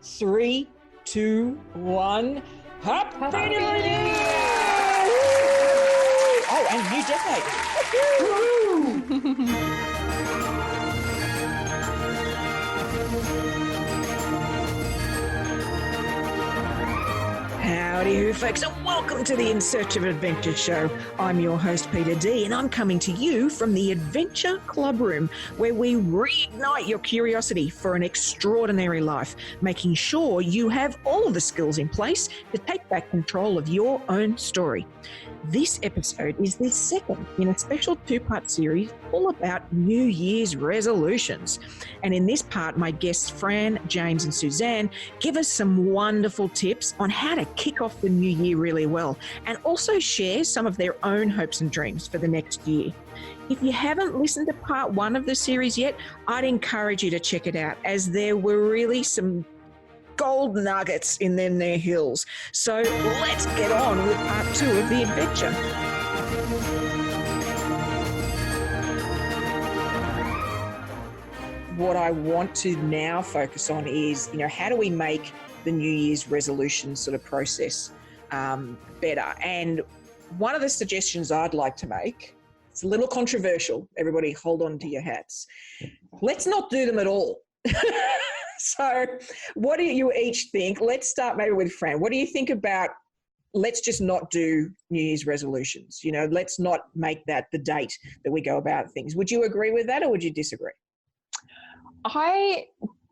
3, 2, 1. Happy New Year! Oh, and new decade. Howdy ho, folks, and welcome to the In Search of Adventure show. I'm your host, Peita D, and I'm coming to you from the Adventure Club Room, where we reignite your curiosity for an extraordinary life, making sure you have all the skills in place to take back control of your own story. This episode is the second in a special two-part series all about New Year's resolutions. And in this part, my guests Fran, James and Suzanne give us some wonderful tips on how to kick off the new year really well and also share some of their own hopes and dreams for the next year. If you haven't listened to part one of the series yet, I'd encourage you to check it out, as there were really some gold nuggets in them there hills. So let's get on with part two of the adventure. What I want to now focus on is, how do we make the New Year's resolution sort of process better? And one of the suggestions I'd like to make, it's a little controversial. Everybody hold on to your hats. Let's not do them at all. So what do you each think? Let's start maybe with Fran. What do you think about, let's just not do New Year's resolutions? Let's not make that the date that we go about things. Would you agree with that, or would you disagree? I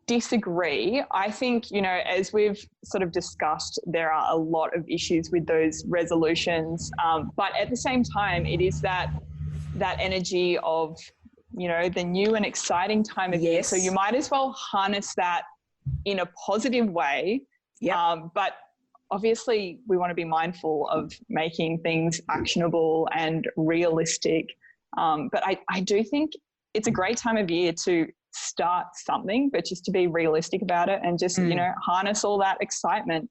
disagree. I think, as we've sort of discussed, there are a lot of issues with those resolutions. But at the same time, it is that energy of, the new and exciting time of year. So you might as well harness that in a positive way. Yeah. But obviously we want to be mindful of making things actionable and realistic. But I do think it's a great time of year to start something, but just to be realistic about it and just, harness all that excitement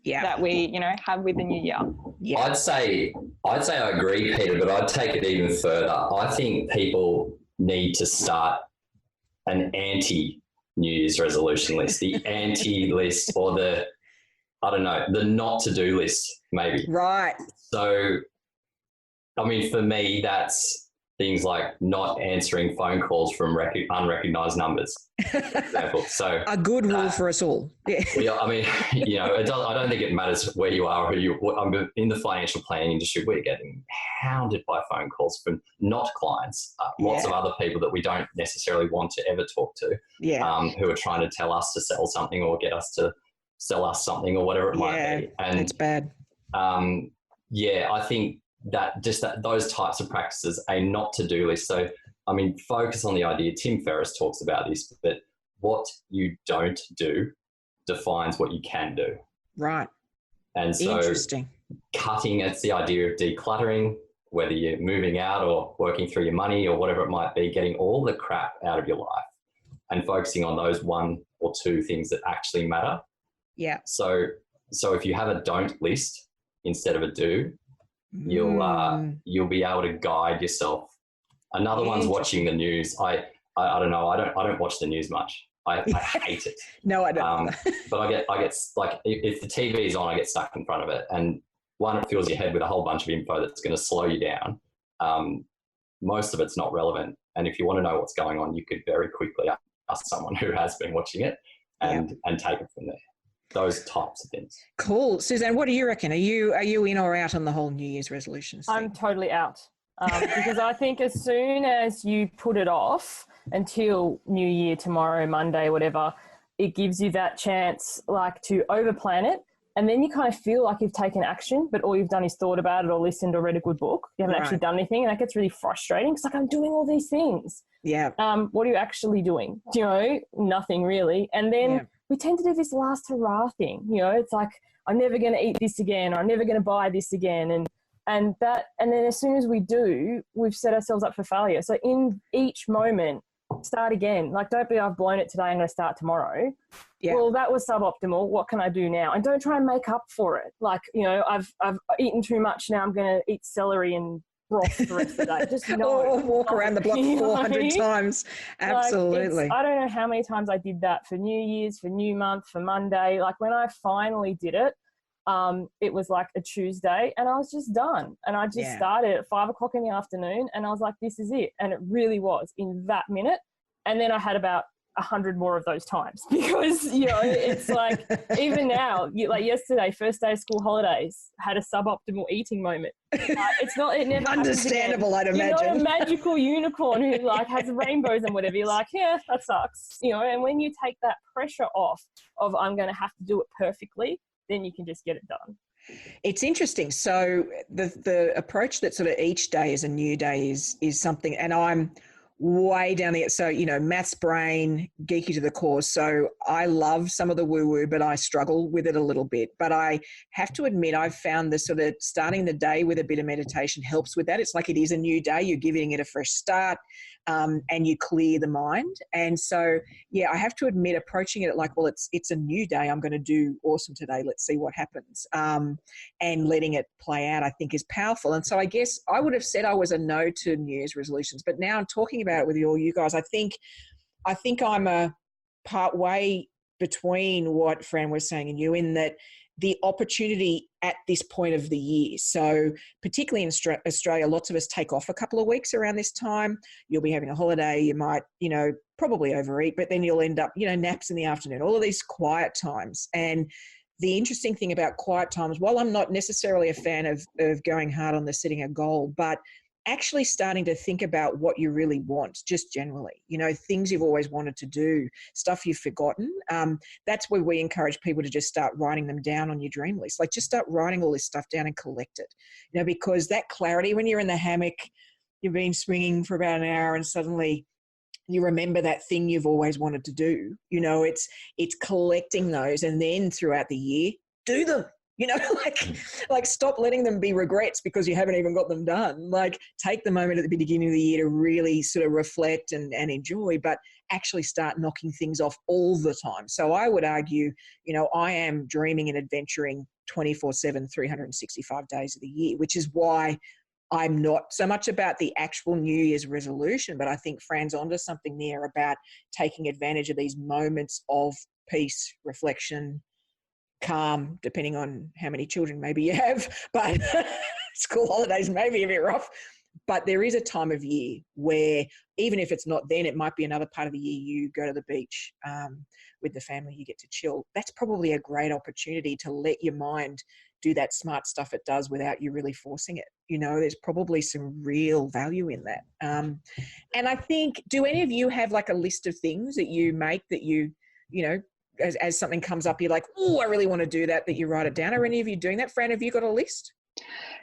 that we, have with the new year. Yeah. I'd say I agree, Peita, but I'd take it even further. I think people need to start an anti-New Year's resolution list, the anti-list, or the not-to-do list, maybe. Right. So, for me, that's things like not answering phone calls from unrecognised numbers, for example. So a good rule for us all. Yeah. I don't think it matters where you are. I'm in the financial planning industry. We're getting hounded by phone calls from not clients, lots of other people that we don't necessarily want to ever talk to, who are trying to tell us to sell something or get us to sell us something or whatever it might be. And it's bad. I think that those types of practices, a not-to-do list. So, focus on the idea. Tim Ferriss talks about this, but what you don't do defines what you can do. Right. And so interesting. Cutting, it's the idea of decluttering, whether you're moving out or working through your money or whatever it might be, getting all the crap out of your life and focusing on those one or two things that actually matter. Yeah. So if you have a don't list instead of a do, you'll be able to guide yourself. Another one's watching the news. I don't know. I don't watch the news much. I hate it. No, I don't. But I get like, if the TV is on, I get stuck in front of it. And one, it fills your head with a whole bunch of info that's going to slow you down. Most of it's not relevant. And if you want to know what's going on, you could very quickly ask someone who has been watching it and take it from there. Those types of things. Cool. Suzanne, what do you reckon? Are you in or out on the whole New Year's resolutions thing? I'm totally out. Because I think as soon as you put it off until New Year, tomorrow, Monday, whatever, it gives you that chance to overplan it. And then you kind of feel like you've taken action, but all you've done is thought about it or listened or read a good book. You haven't actually done anything. And that gets really frustrating. It's like, I'm doing all these things. Yeah. What are you actually doing? Nothing really. And then we tend to do this last hurrah thing. It's like, I'm never going to eat this again, or I'm never going to buy this again. And then as soon as we do, we've set ourselves up for failure. So in each moment, start again. Don't be, I've blown it today, I'm going to start tomorrow. Yeah. Well, that was suboptimal. What can I do now? And don't try and make up for it. I've eaten too much now. I'm going to eat celery and broth the rest of the day. Just no. Or walk around the block 400 times. Absolutely. Like, I don't know how many times I did that for New Year's, for New Month, for Monday. Like when I finally did it, it was like a Tuesday and I was just done. And I just started at 5 o'clock in the afternoon and I was like, this is it. And it really was in that minute. And then I had about 100 more of those times because, you know, it's like even now, like yesterday, first day of school holidays, had a suboptimal eating moment. It's not, it never understandable, I'd imagine. You're not a magical unicorn who like has rainbows and whatever. You're like, yeah, that sucks. You know, and when you take that pressure off of I'm going to have to do it perfectly, then you can just get it done. It's interesting. So the approach that sort of each day is a new day is something, and I'm way down the, so, you know, maths brain, geeky to the core. So I love some of the woo-woo, but I struggle with it a little bit. But I have to admit, I've found the sort of starting the day with a bit of meditation helps with that. It's like it is a new day. You're giving it a fresh start, and you clear the mind. And so, yeah, I have to admit, approaching it like, well, it's a new day. I'm going to do awesome today. Let's see what happens. And letting it play out, I think, is powerful. And so I guess I would have said I was a no to New Year's resolutions, but now I'm talking about it with all you guys. I think I'm a part way between what Fran was saying and you, in that the opportunity at this point of the year. So particularly in Australia, lots of us take off a couple of weeks around this time. You'll be having a holiday. You might, you know, probably overeat, but then you'll end up, you know, naps in the afternoon, all of these quiet times. And the interesting thing about quiet times, while I'm not necessarily a fan of going hard on the setting a goal, but actually starting to think about what you really want, just generally, you know, things you've always wanted to do, stuff you've forgotten. That's where we encourage people to just start writing them down on your dream list. Like just start writing all this stuff down and collect it, you know, because that clarity when you're in the hammock, you've been swinging for about an hour and suddenly you remember that thing you've always wanted to do, you know, it's collecting those, and then throughout the year, do them. You know, like stop letting them be regrets because you haven't even got them done. Like take the moment at the beginning of the year to really sort of reflect and enjoy, but actually start knocking things off all the time. So I would argue, you know, I am dreaming and adventuring 24/7, 365 days of the year, which is why I'm not so much about the actual New Year's resolution, but I think Fran's onto something there about taking advantage of these moments of peace, reflection, calm, depending on how many children maybe you have, but school holidays may be a bit rough. But there is a time of year where even if it's not then, it might be another part of the year you go to the beach with the family, you get to chill. That's probably a great opportunity to let your mind do that smart stuff it does without you really forcing it. You know, there's probably some real value in that. And I think, do any of you have like a list of things that you make that you know, as something comes up, you're like, oh, I really want to do that you write it down? Are any of you doing that? Fran, have you got a list?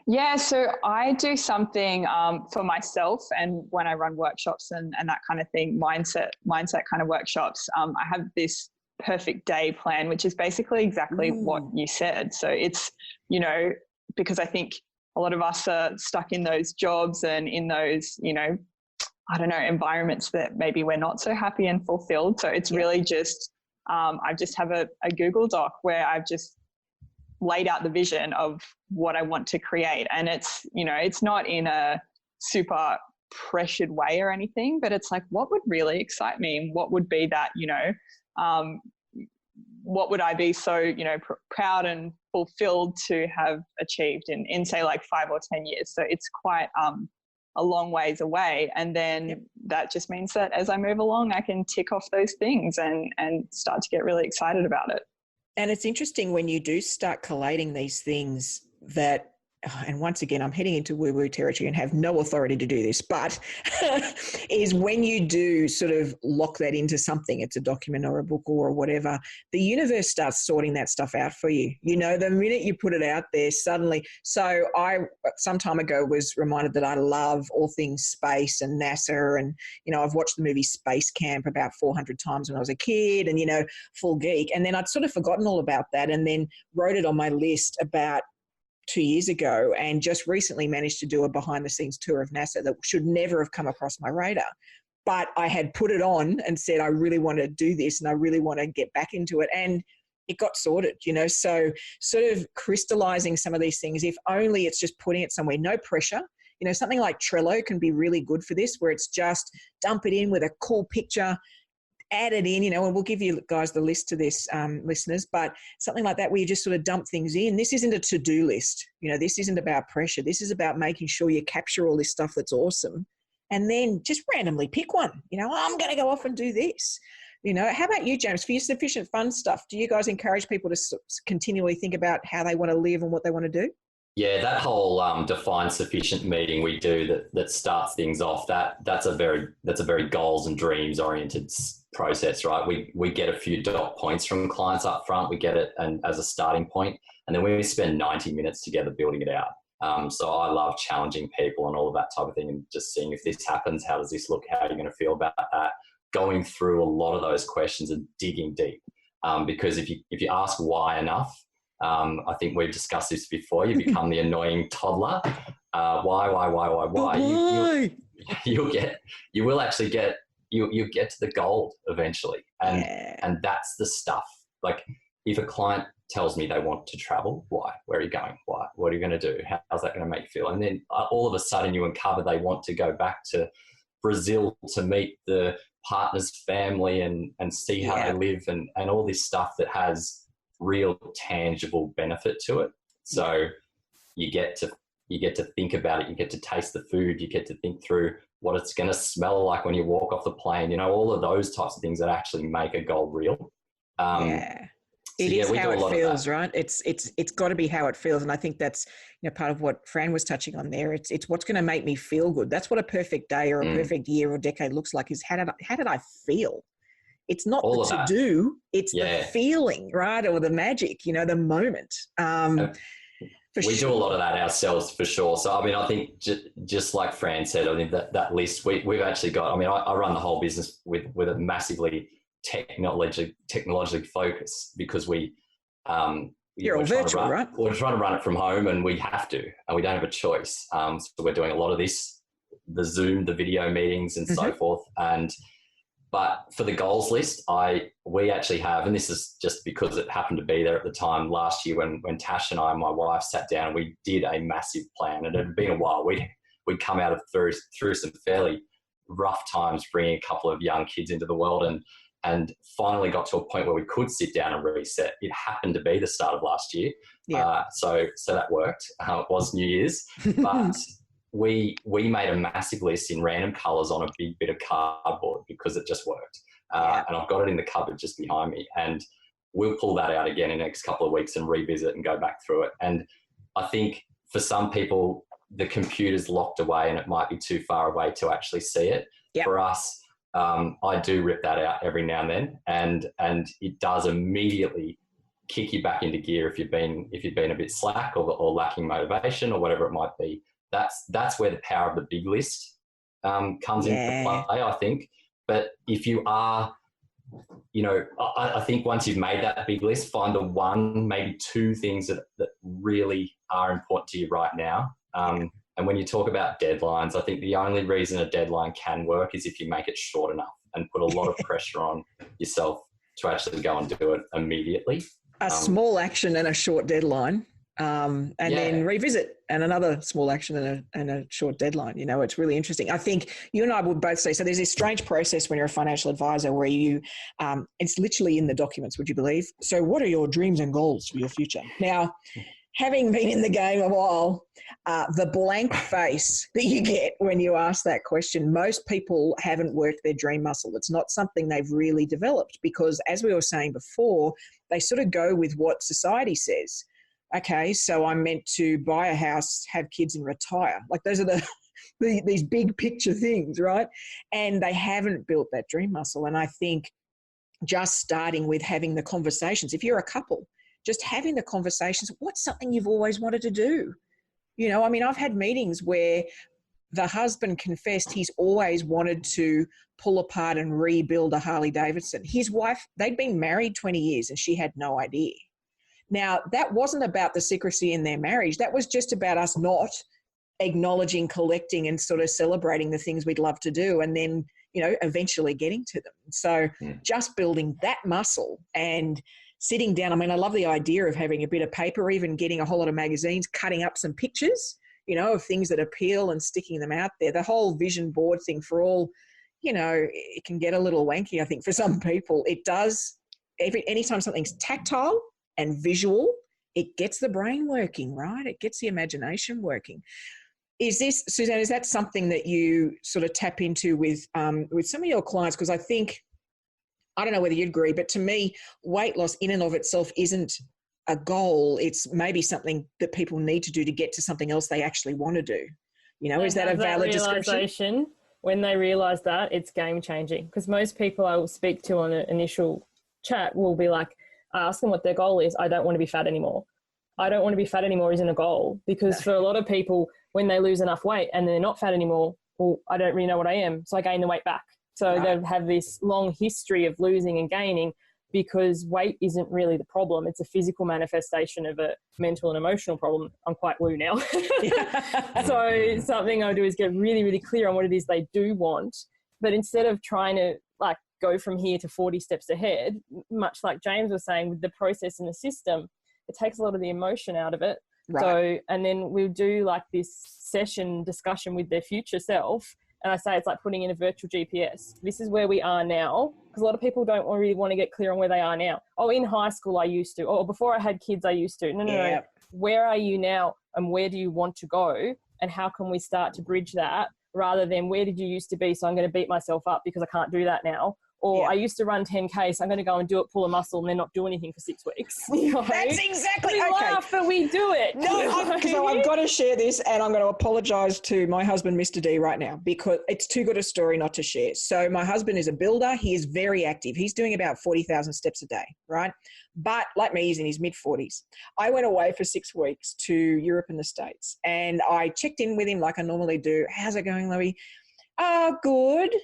Yeah, so I do something for myself, and when I run workshops and that kind of thing, mindset kind of workshops, I have this perfect day plan, which is basically exactly what you said. So it's, you know, because I think a lot of us are stuck in those jobs and in those, you know, I don't know, environments that maybe we're not so happy and fulfilled. So it's really just, I just have a Google Doc where I've just laid out the vision of what I want to create. And it's, you know, it's not in a super pressured way or anything, but it's like, what would really excite me? And what would be that, you know, what would I be so, you know, proud and fulfilled to have achieved in say like 5 or 10 years. So it's quite a long ways away. And then that just means that as I move along, I can tick off those things and start to get really excited about it. And it's interesting when you do start collating these things that, and once again, I'm heading into woo-woo territory and have no authority to do this, but is when you do sort of lock that into something, it's a document or a book or whatever, the universe starts sorting that stuff out for you. You know, the minute you put it out there, suddenly. So I, some time ago, was reminded that I love all things space and NASA, and, you know, I've watched the movie Space Camp about 400 times when I was a kid, and, you know, full geek. And then I'd sort of forgotten all about that, and then wrote it on my list about 2 years ago, and just recently managed to do a behind the scenes tour of NASA that should never have come across my radar. But I had put it on and said, I really want to do this and I really want to get back into it. And it got sorted, you know, so sort of crystallizing some of these things, if only it's just putting it somewhere, no pressure. You know, something like Trello can be really good for this, where it's just dump it in with a cool picture, add it in, you know, and we'll give you guys the list to this, listeners, but something like that where you just sort of dump things in. This isn't a to-do list. You know, this isn't about pressure. This is about making sure you capture all this stuff that's awesome and then just randomly pick one. You know, I'm going to go off and do this. You know, how about you, James? For your sufficient fun stuff, do you guys encourage people to continually think about how they want to live and what they want to do? Yeah, that whole define sufficient meeting we do that starts things off. That's a very goals and dreams oriented process, right? We get a few dot points from clients up front. We get it and as a starting point, and then we spend 90 minutes together building it out. So I love challenging people and all of that type of thing, and just seeing if this happens, how does this look? How are you going to feel about that? Going through a lot of those questions and digging deep, because if you ask why enough. I think we've discussed this before. You become the annoying toddler. Why? You'll get to the gold eventually, and that's the stuff. Like if a client tells me they want to travel, why? Where are you going? Why? What are you going to do? How's that going to make you feel? And then all of a sudden you uncover they want to go back to Brazil to meet the partner's family and see how they live and all this stuff that has real tangible benefit to it. So you get to think about it. You get to taste the food. You get to think through what it's going to smell like when you walk off the plane. You know, all of those types of things that actually make a goal real. It is how it feels, right? It's got to be how it feels, and I think that's, you know, part of what Fran was touching on there. It's what's going to make me feel good. That's what a perfect day or a perfect year or decade looks like. Is how did I feel? It's not all the to-do, it's the feeling, right? Or the magic, you know, the moment. We do a lot of that ourselves for sure. So, I mean, I think just like Fran said, I think that list, we've actually got, I mean, I run the whole business with a massively technologically focused, because you're all virtual, right? We're trying to run it from home, and we have to, and we don't have a choice. So we're doing a lot of this, the Zoom, the video meetings and so forth. But for the goals list, we actually have, and this is just because it happened to be there at the time last year when Tash and I and my wife sat down and we did a massive plan. And it had been a while. We'd come out of through some fairly rough times, bringing a couple of young kids into the world, and finally got to a point where we could sit down and reset. It happened to be the start of last year. Yeah. So that worked. It was New Year's, but we made a massive list in random colours on a big bit of cardboard because it just worked. And I've got it in the cupboard just behind me, and we'll pull that out again in the next couple of weeks and revisit and go back through it. And I think for some people, the computer's locked away and it might be too far away to actually see it. Yep. For us, I do rip that out every now and then, and it does immediately kick you back into gear if you've been a bit slack or lacking motivation or whatever it might be. That's where the power of the big list comes into play, I think. But if you are, you know, I think once you've made that big list, find the one, maybe two things that really are important to you right now. And when you talk about deadlines, I think the only reason a deadline can work is if you make it short enough and put a lot of pressure on yourself to actually go and do it immediately. A small action and a short deadline. Then revisit, and another small action and a short deadline. You know, it's really interesting. I think you and I would both say, so there's this strange process when you're a financial advisor where you, it's literally in the documents, would you believe? So what are your dreams and goals for your future? Now, having been in the game a while, the blank face that you get when you ask that question, most people haven't worked their dream muscle. It's not something they've really developed because, as we were saying before, they sort of go with what society says. Okay, so I'm meant to buy a house, have kids and retire. Like those are these big picture things, right? And they haven't built that dream muscle. And I think just starting with having the conversations, if you're a couple, just having the conversations, what's something you've always wanted to do? You know, I mean, I've had meetings where the husband confessed he's always wanted to pull apart and rebuild a Harley Davidson. His wife, they'd been married 20 years and she had no idea. Now, that wasn't about the secrecy in their marriage. That was just about us not acknowledging, collecting, and sort of celebrating the things we'd love to do and then, you know, eventually getting to them. So just building that muscle and sitting down. I mean, I love the idea of having a bit of paper, even getting a whole lot of magazines, cutting up some pictures, of things that appeal and sticking them out there. The whole vision board thing for all, it can get a little wanky, I think, for some people. It does, anytime something's tactile and visual, it gets the brain working, right? It gets the imagination working. Suzanne, is that something that you sort of tap into with some of your clients? Because I think, I don't know whether you'd agree, but to me, weight loss in and of itself isn't a goal. It's maybe something that people need to do to get to something else they actually want to do. Is that a valid description? When they realise that, it's game changing. Because most people I will speak to on an initial chat will be like, I ask them what their goal is. I don't want to be fat anymore. I don't want to be fat anymore isn't a goal, because for a lot of people, when they lose enough weight and they're not fat anymore, well, I don't really know what I am, so I gain the weight back. So they have this long history of losing and gaining, because weight isn't really the problem. It's a physical manifestation of a mental and emotional problem. I'm quite woo now. So something I do is get really, really clear on what it is they do want. But instead of trying to go from here to 40 steps ahead, much like James was saying, with the process and the system, it takes a lot of the emotion out of it. Right. So, and then we'll do this session discussion with their future self. And I say it's like putting in a virtual GPS. This is where we are now, because a lot of people don't really want to get clear on where they are now. Oh, in high school I used to. Oh, before I had kids I used to. No. Where are you now, and where do you want to go, and how can we start to bridge that, rather than where did you used to be, so I'm going to beat myself up because I can't do that now. Or I used to run 10K, so I'm going to go and do it, pull a muscle, and then not do anything for 6 weeks. That's exactly we laugh, but we do it. No, so I've got to share this, and I'm going to apologise to my husband, Mr. D, right now, because it's too good a story not to share. So my husband is a builder. He is very active. He's doing about 40,000 steps a day, right? But like me, he's in his mid-40s. I went away for 6 weeks to Europe and the States, and I checked in with him like I normally do. How's it going, Louie? Oh, good.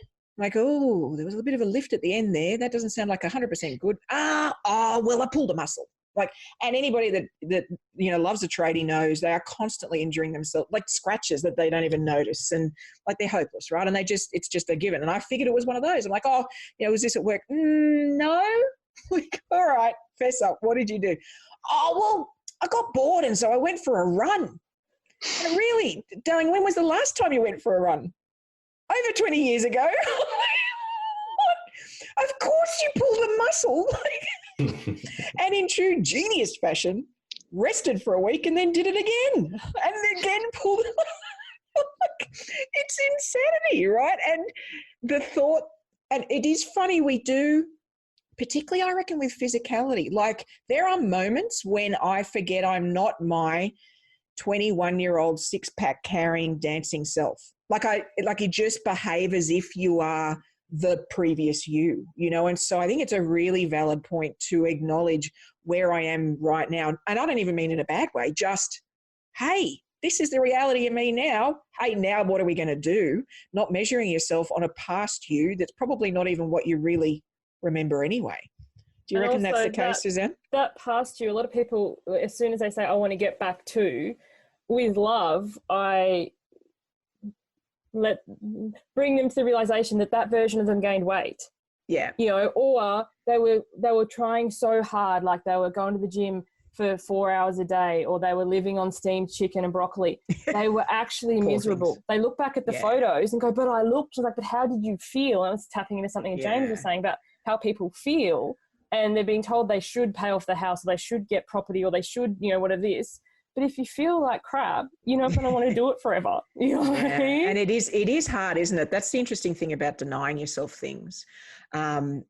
Like, oh, there was a bit of a lift at the end there. That doesn't sound like 100% good. Well, I pulled a muscle. And anybody that loves a tradie knows they are constantly injuring themselves, like scratches that they don't even notice, and they're hopeless, right? And it's just a given. And I figured it was one of those. I'm like, was this at work? No. All right, fess up. What did you do? Oh, well, I got bored, and so I went for a run. And really, darling, when was the last time you went for a run? Over 20 years ago. What? Of course you pulled a muscle. And in true genius fashion, rested for a week and then did it again. And again pulled it. It's insanity, right? And the thought, and it is funny, we do, particularly I reckon with physicality, there are moments when I forget I'm not my 21-year-old six-pack carrying dancing self. You just behave as if you are the previous you, and so I think it's a really valid point to acknowledge where I am right now. And I don't even mean in a bad way, just, hey, this is the reality of me now. Hey, now what are we going to do? Not measuring yourself on a past you that's probably not even what you really remember anyway. Do you reckon that's the case, Suzanne? That past you, a lot of people, as soon as they say, I want to get back to, with love, I bring them to the realization that version of them gained weight. Yeah. Or they were trying so hard, like they were going to the gym for 4 hours a day, or they were living on steamed chicken and broccoli. They were actually miserable. Things. They look back at the photos and go, but I looked, but how did you feel? And I was tapping into something that James was saying about how people feel, and they're being told they should pay off the house, or they should get property, or they should, whatever this. But if you feel like crap, you're not going to want to do it forever. You know what I mean? And it is hard, isn't it? That's the interesting thing about denying yourself things. And,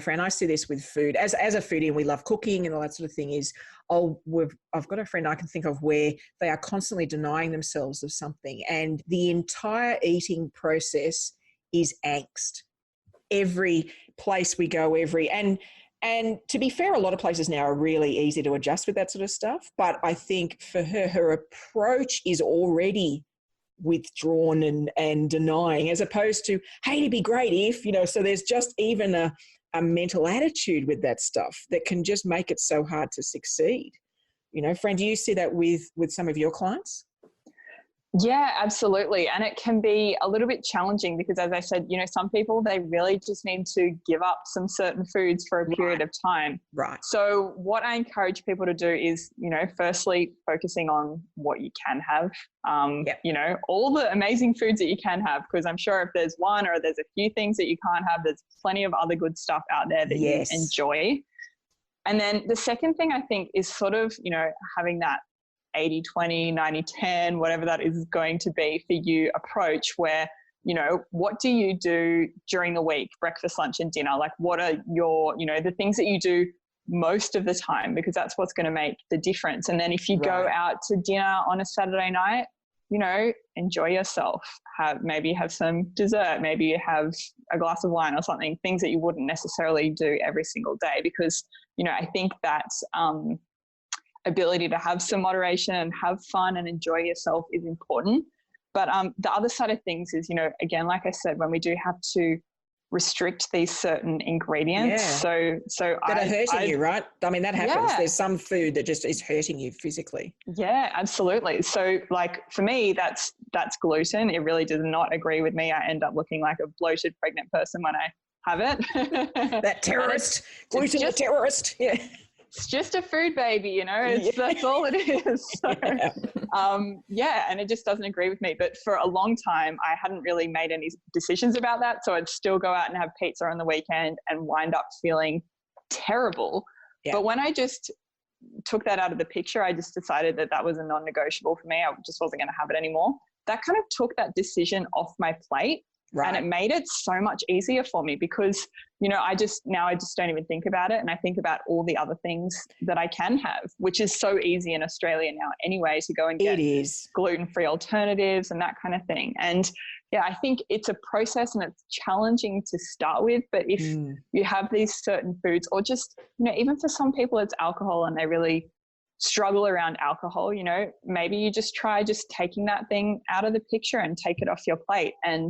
Fran, I see this with food. As a foodie, and we love cooking and all that sort of thing, is I've got a friend I can think of where they are constantly denying themselves of something. And the entire eating process is angst. Every place we go, and to be fair, a lot of places now are really easy to adjust with that sort of stuff. But I think for her approach is already withdrawn and denying, as opposed to, hey, it'd be great if, so there's just even a mental attitude with that stuff that can just make it so hard to succeed. Fran, do you see that with some of your clients? Yeah, absolutely. And it can be a little bit challenging because, as I said, some people, they really just need to give up some certain foods for a period of time. Right. So what I encourage people to do is, firstly, focusing on what you can have, all the amazing foods that you can have, because I'm sure if there's one or there's a few things that you can't have, there's plenty of other good stuff out there that you enjoy. And then the second thing I think is sort of, having that 80-20, 90-10, whatever that is going to be for you approach where, what do you do during the week, breakfast, lunch and dinner? Like what are your, the things that you do most of the time, because that's what's going to make the difference. And then if you go out to dinner on a Saturday night, enjoy yourself, maybe have some dessert, maybe have a glass of wine or something, things that you wouldn't necessarily do every single day, because, I think that's, ability to have some moderation and have fun and enjoy yourself is important. But the other side of things is, again, like I said, when we do have to restrict these certain ingredients. So that are hurting you, right? I mean, that happens. Yeah. There's some food that just is hurting you physically. Yeah, absolutely. So like for me, that's gluten. It really does not agree with me. I end up looking like a bloated pregnant person when I have it. That terrorist, gluten terrorist. Yeah. It's just a food baby, that's all it is. So, and it just doesn't agree with me. But for a long time, I hadn't really made any decisions about that. So I'd still go out and have pizza on the weekend and wind up feeling terrible. Yeah. But when I just took that out of the picture, I just decided that was a non-negotiable for me. I just wasn't going to have it anymore. That kind of took that decision off my plate. Right. And it made it so much easier for me because, I just don't even think about it. And I think about all the other things that I can have, which is so easy in Australia now anyway, to go and get gluten-free alternatives and that kind of thing. And yeah, I think it's a process and it's challenging to start with. But if you have these certain foods or just, even for some people it's alcohol and they really struggle around alcohol, maybe you just try just taking that thing out of the picture and take it off your plate. And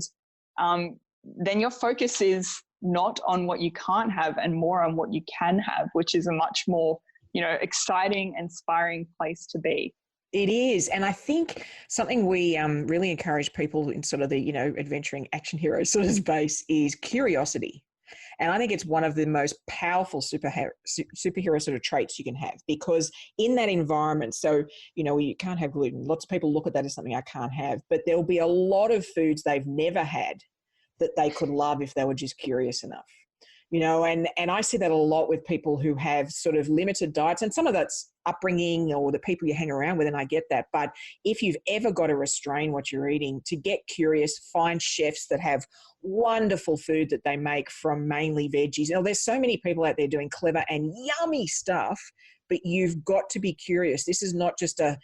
then your focus is not on what you can't have and more on what you can have, which is a much more, exciting, inspiring place to be. It is. And I think something we really encourage people in sort of the, adventuring action hero sort of space is curiosity. And I think it's one of the most powerful superhero sort of traits you can have, because in that environment, so, you can't have gluten. Lots of people look at that as something I can't have, but there'll be a lot of foods they've never had that they could love if they were just curious enough. And I see that a lot with people who have sort of limited diets, and some of that's upbringing or the people you hang around with, and I get that. But if you've ever got to restrain what you're eating, to get curious, find chefs that have wonderful food that they make from mainly veggies. There's so many people out there doing clever and yummy stuff, but you've got to be curious. This is not just a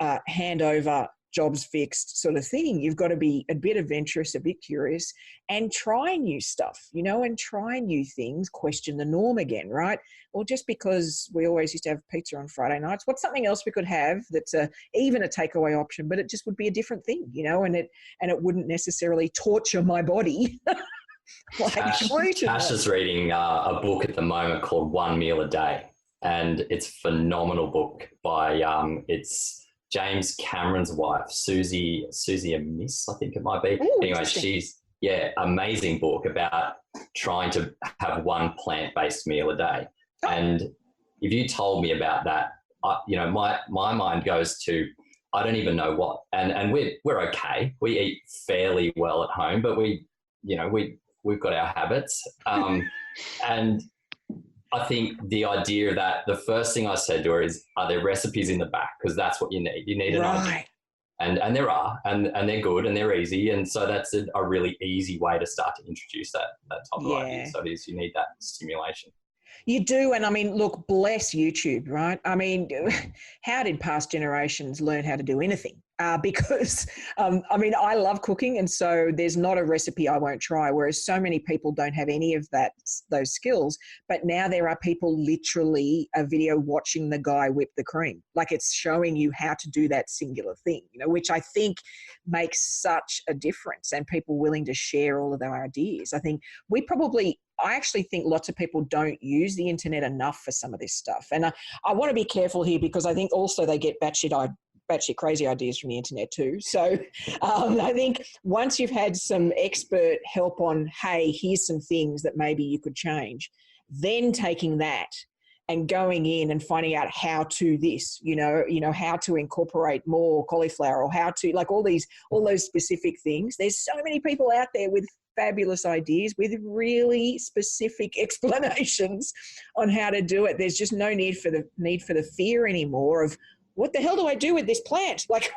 handover, jobs fixed sort of thing. You've got to be a bit adventurous, a bit curious, and try new stuff, and try new things, question the norm again, right? Or just because we always used to have pizza on Friday nights, what's something else we could have that's even a takeaway option, but it just would be a different thing, and it wouldn't necessarily torture my body. Ash is reading a book at the moment called One Meal a Day, and it's a phenomenal book by it's James Cameron's wife, Suzy Amis, I think it might be. Ooh, anyway, she's amazing book about trying to have one plant-based meal a day. Oh. And if you told me about that, my mind goes to, I don't even know what. And we're okay. We eat fairly well at home, but we've got our habits. And I think the idea that the first thing I said to her is, are there recipes in the back? Because that's what you need. You need an idea. And there are, and they're good and they're easy. And so that's a really easy way to start to introduce that type of idea. So it is, you need that stimulation. You do. And I mean, look, bless YouTube, right? I mean, how did past generations learn how to do anything? Because, I love cooking, and so there's not a recipe I won't try, whereas so many people don't have any of those skills. But now there are people literally a video watching the guy whip the cream. Like, it's showing you how to do that singular thing, which I think makes such a difference, and people willing to share all of their ideas. I actually think lots of people don't use the internet enough for some of this stuff. And I want to be careful here, because I think also they get batshit batshit crazy ideas from the internet too. So I think once you've had some expert help on, hey, here's some things that maybe you could change, then taking that and going in and finding out how to this, how to incorporate more cauliflower, or how to, like, all those specific things. There's so many people out there with fabulous ideas with really specific explanations on how to do it. There's just no need for the fear anymore of, what the hell do I do with this plant? Like,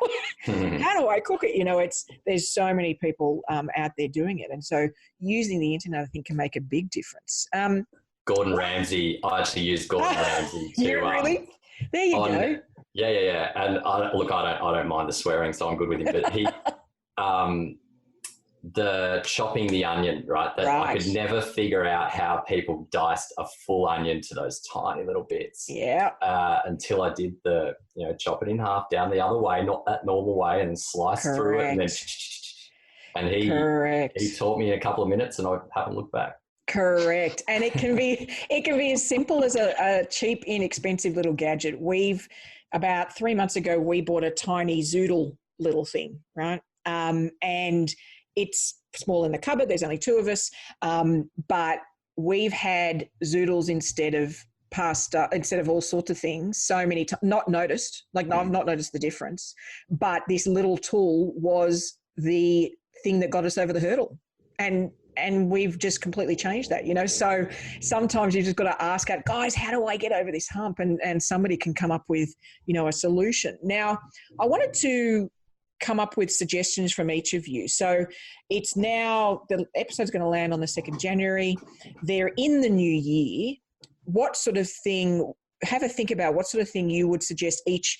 how do I cook it? There's so many people out there doing it. And so using the internet, I think, can make a big difference. Gordon Ramsay, I actually use Gordon Ramsay to, really? There you go. Yeah. And I don't mind the swearing, so I'm good with him. But he, the chopping the onion, right? I could never figure out how people diced a full onion to those tiny little bits. Yeah. Until I did the, chop it in half down the other way, not that normal way, and then slice through it, and then, and he taught me in a couple of minutes, and I haven't looked back. Correct. And it can be as simple as a cheap, inexpensive little gadget. About 3 months ago, we bought a tiny zoodle little thing, right? And it's small in the cupboard. There's only 2 of us. But we've had zoodles instead of pasta, instead of all sorts of things, so many times, not noticed. Like, I've not noticed the difference. But this little tool was the thing that got us over the hurdle. And we've just completely changed that, So sometimes you've just got to ask out, guys, how do I get over this hump? And somebody can come up with, a solution. Now, I wanted to come up with suggestions from each of you. So it's now, the episode's going to land on the 2nd January. They're in the new year. What sort of thing, have a think about what sort of thing you would suggest, each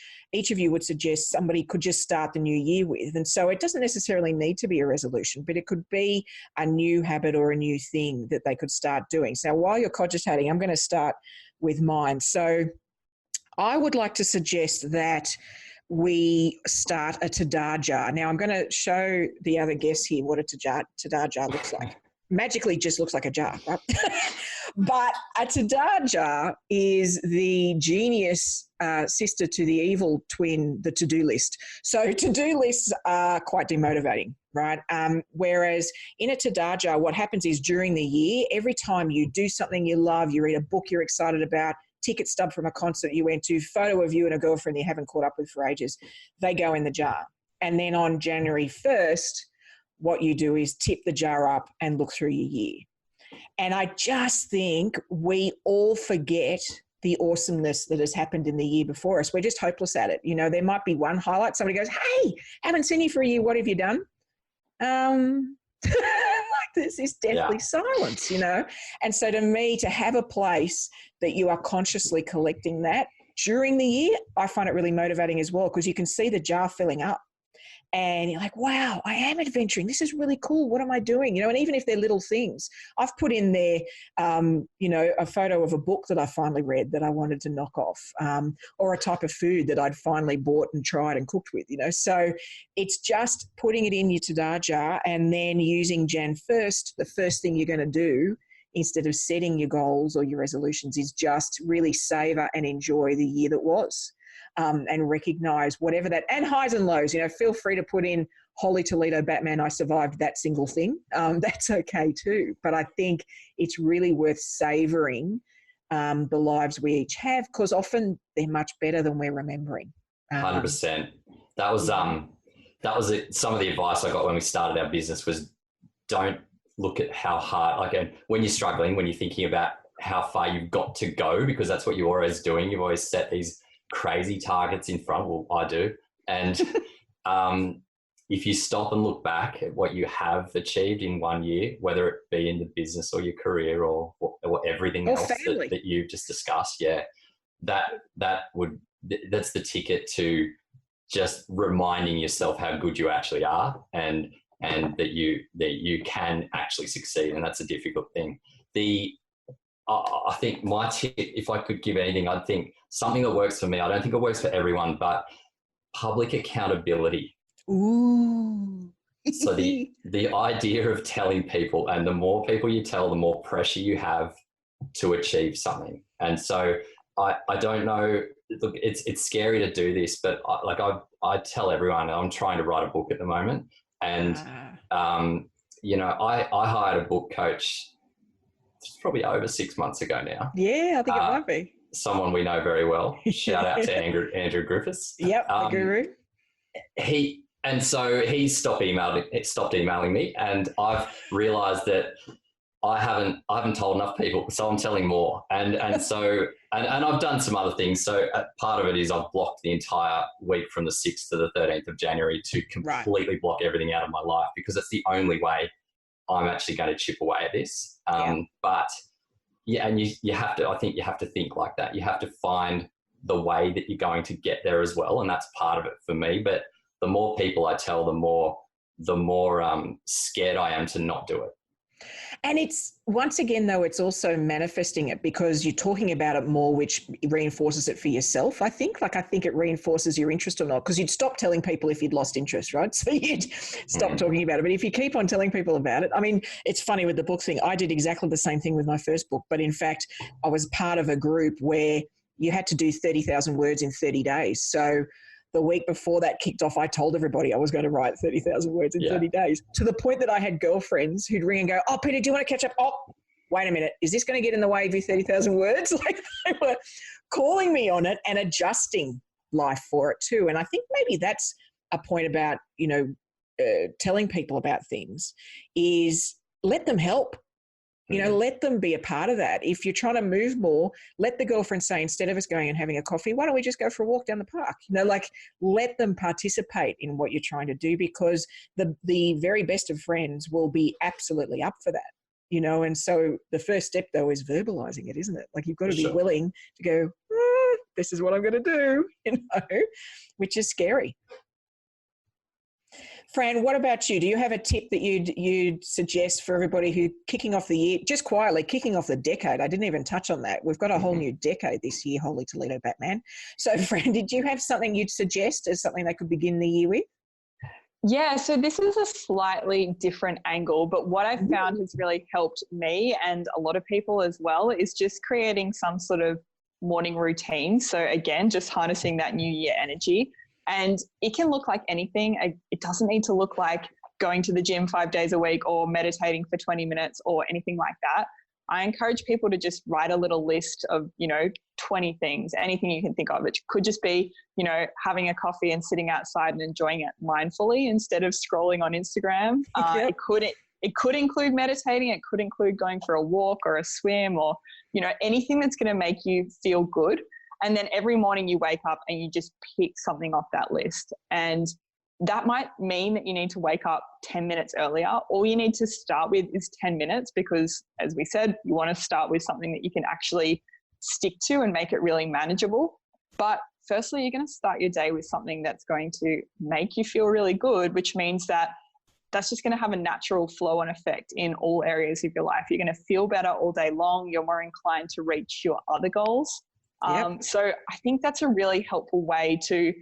of you would suggest somebody could just start the new year with. And so it doesn't necessarily need to be a resolution, but it could be a new habit or a new thing that they could start doing. So while you're cogitating, I'm going to start with mine. So I would like to suggest that we start a Tadar jar. Now, I'm going to show the other guests here what a Tadar jar looks like. Magically just looks like a jar, right? But a Tadar jar is the genius sister to the evil twin, the to-do list. So to-do lists are quite demotivating, right? Whereas in a Tadar jar, what happens is during the year, every time you do something you love, you read a book you're excited about, ticket stub from a concert you went to, photo of you and a girlfriend you haven't caught up with for ages, they go in the jar. And then on January 1st, what you do is tip the jar up and look through your year. And I just think we all forget the awesomeness that has happened in the year before us. We're just hopeless at it. There might be one highlight. Somebody goes, hey, haven't seen you for a year. What have you done? Like, there's this deathly silence, And so to me, to have a place that you are consciously collecting that during the year, I find it really motivating as well, because you can see the jar filling up. And you're like, wow, I am adventuring. This is really cool. What am I doing? And even if they're little things, I've put in there, a photo of a book that I finally read that I wanted to knock off, or a type of food that I'd finally bought and tried and cooked with, So it's just putting it in your Tadar jar and then using Jan 1st, the first thing you're going to do instead of setting your goals or your resolutions is just really savor and enjoy the year that was. And recognize whatever that, and highs and lows, feel free to put in Holy Toledo Batman, I survived that single thing. That's okay too. But I think it's really worth savoring the lives we each have, because often they're much better than we're remembering. 100%. That was it. Some of the advice I got when we started our business was, don't look at how hard, when you're struggling, when you're thinking about how far you've got to go, because that's what you're always doing. You've always set these crazy targets in front. Well, I do. And if you stop and look back at what you have achieved in 1 year, whether it be in the business or your career or everything else that you've just discussed, that's the ticket to just reminding yourself how good you actually are, and that you can actually succeed. And that's a difficult thing. I think my tip, if I could give anything, I'd think something that works for me. I don't think it works for everyone, but public accountability. Ooh. So the idea of telling people, and the more people you tell, the more pressure you have to achieve something. And so I don't know. Look, it's scary to do this, but I tell everyone I'm trying to write a book at the moment, and you know, I hired a book coach. It's probably over 6 months ago now. Yeah, I think it might be someone we know very well. Shout out to Andrew Griffiths. Yep, the guru. He stopped emailing me, and I've realised that I haven't told enough people, so I'm telling more. And so I've done some other things. So part of it is I've blocked the entire week from the 6th to the 13th of January to completely block everything out of my life, because it's the only way I'm actually going to chip away at this. But yeah, and you have to, I think you have to think like that. You have to find the way that you're going to get there as well. And that's part of it for me. But the more people I tell, the more scared I am to not do it. And it's, once again, though, it's also manifesting it because you're talking about it more, which reinforces it for yourself, I think. Like, I think it reinforces your interest or not, because you'd stop telling people if you'd lost interest, right? So you'd stop talking about it. But if you keep on telling people about it, I mean, it's funny with the book thing. I did exactly the same thing with my first book. But in fact, I was part of a group where you had to do 30,000 words in 30 days. So the week before that kicked off, I told everybody I was going to write 30,000 words in 30 days, to the point that I had girlfriends who'd ring and go, "Oh, Peita, do you want to catch up? Oh, wait a minute. Is this going to get in the way of your 30,000 words?" Like, they were calling me on it and adjusting life for it too. And I think maybe that's a point about, you know, telling people about things is let them help. You know, let them be a part of that. If you're trying to move more, let the girlfriend say, instead of us going and having a coffee, why don't we just go for a walk down the park? You know, like, let them participate in what you're trying to do, because the very best of friends will be absolutely up for that, you know. And so the first step, though, is verbalizing it, isn't it? Like, you've got to be willing to go, this is what I'm going to do, you know, which is scary. Fran, what about you? Do you have a tip that you'd suggest for everybody who kicking off the year, just quietly kicking off the decade? I didn't even touch on that. We've got a whole new decade this year, Holy Toledo Batman. So, Fran, did you have something you'd suggest as something they could begin the year with? Yeah, so this is a slightly different angle, but what I've found has really helped me and a lot of people as well is just creating some sort of morning routine. So again, just harnessing that new year energy. And it can look like anything. It doesn't need to look like going to the gym 5 days a week or meditating for 20 minutes or anything like that. I encourage people to just write a little list of, 20 things, anything you can think of. It could just be, having a coffee and sitting outside and enjoying it mindfully instead of scrolling on Instagram. It could include meditating. It could include going for a walk or a swim or, anything that's going to make you feel good. And then every morning you wake up and you just pick something off that list. And that might mean that you need to wake up 10 minutes earlier. All you need to start with is 10 minutes because, as we said, you want to start with something that you can actually stick to and make it really manageable. But firstly, you're going to start your day with something that's going to make you feel really good, which means that that's just going to have a natural flow and effect in all areas of your life. You're going to feel better all day long. You're more inclined to reach your other goals. So I think that's a really helpful way to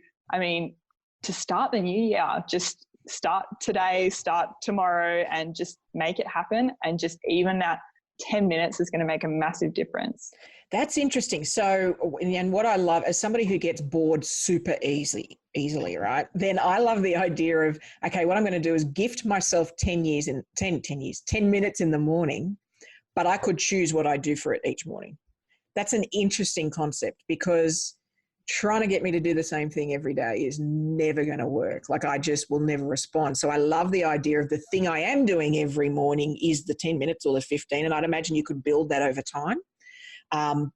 start the new year. Just start today, start tomorrow, and just make it happen. And just even that 10 minutes is going to make a massive difference. That's interesting. So, and what I love as somebody who gets bored super easily, right? Then I love the idea of, okay, what I'm going to do is gift myself 10 minutes in the morning, but I could choose what I do for it each morning. That's an interesting concept because trying to get me to do the same thing every day is never going to work. Like, I just will never respond. So I love the idea of the thing I am doing every morning is the 10 minutes or the 15. And I'd imagine you could build that over time.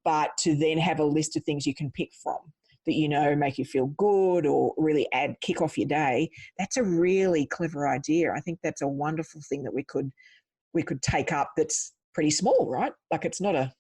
But to then have a list of things you can pick from that, make you feel good or really kick off your day. That's a really clever idea. I think that's a wonderful thing that we could take up. That's pretty small, right? Like, it's not a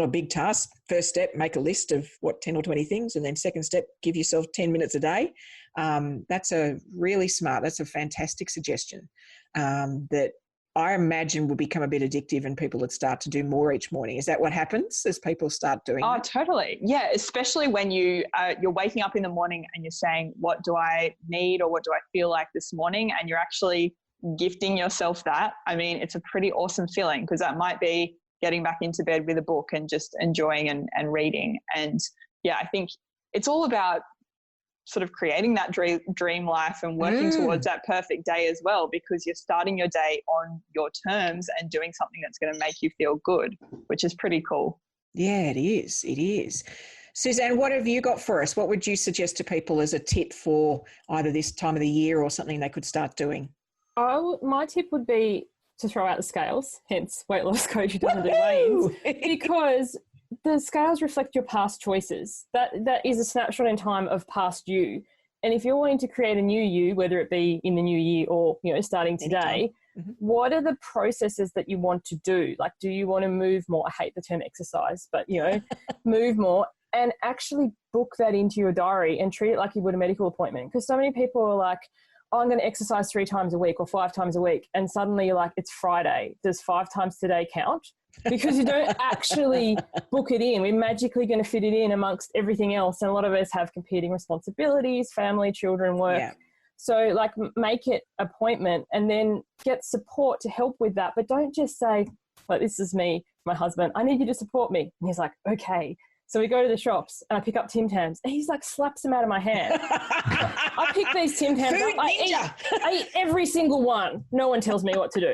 big task. First step, make a list of 10 or 20 things. And then second step, give yourself 10 minutes a day. That's a really smart, that's a fantastic suggestion that I imagine will become a bit addictive and people would start to do more each morning. Is that what happens as people start doing that? Totally. Yeah, especially when you're waking up in the morning and you're saying, what do I need or what do I feel like this morning? And you're actually gifting yourself that. I mean, it's a pretty awesome feeling because that might be getting back into bed with a book and just enjoying and reading. And yeah, I think it's all about sort of creating that dream life and working towards that perfect day as well, because you're starting your day on your terms and doing something that's going to make you feel good, which is pretty cool. Yeah, it is. It is. Suzanne, what have you got for us? What would you suggest to people as a tip for either this time of the year or something they could start doing? My tip would be to throw out the scales, hence weight loss coach who doesn't do weigh-ins, because the scales reflect your past choices. That is a snapshot in time of past you. And if you're wanting to create a new you, whether it be in the new year or, starting today, what are the processes that you want to do? Like, do you want to move more? I hate the term exercise, but, move more, and actually book that into your diary and treat it like you would a medical appointment. Because so many people are like, oh, I'm going to exercise 3 times a week or 5 times a week. And suddenly you're like, it's Friday. Does 5 times today count? Because you don't actually book it in. We're magically going to fit it in amongst everything else. And a lot of us have competing responsibilities, family, children, work. Yeah. So like make it appointment and then get support to help with that. But don't just say, like, this is me, my husband, I need you to support me. And he's like, okay. So we go to the shops and I pick up Tim Tams and he's like slaps them out of my hand. I pick these Tim Tams up. I eat every single one. No one tells me what to do.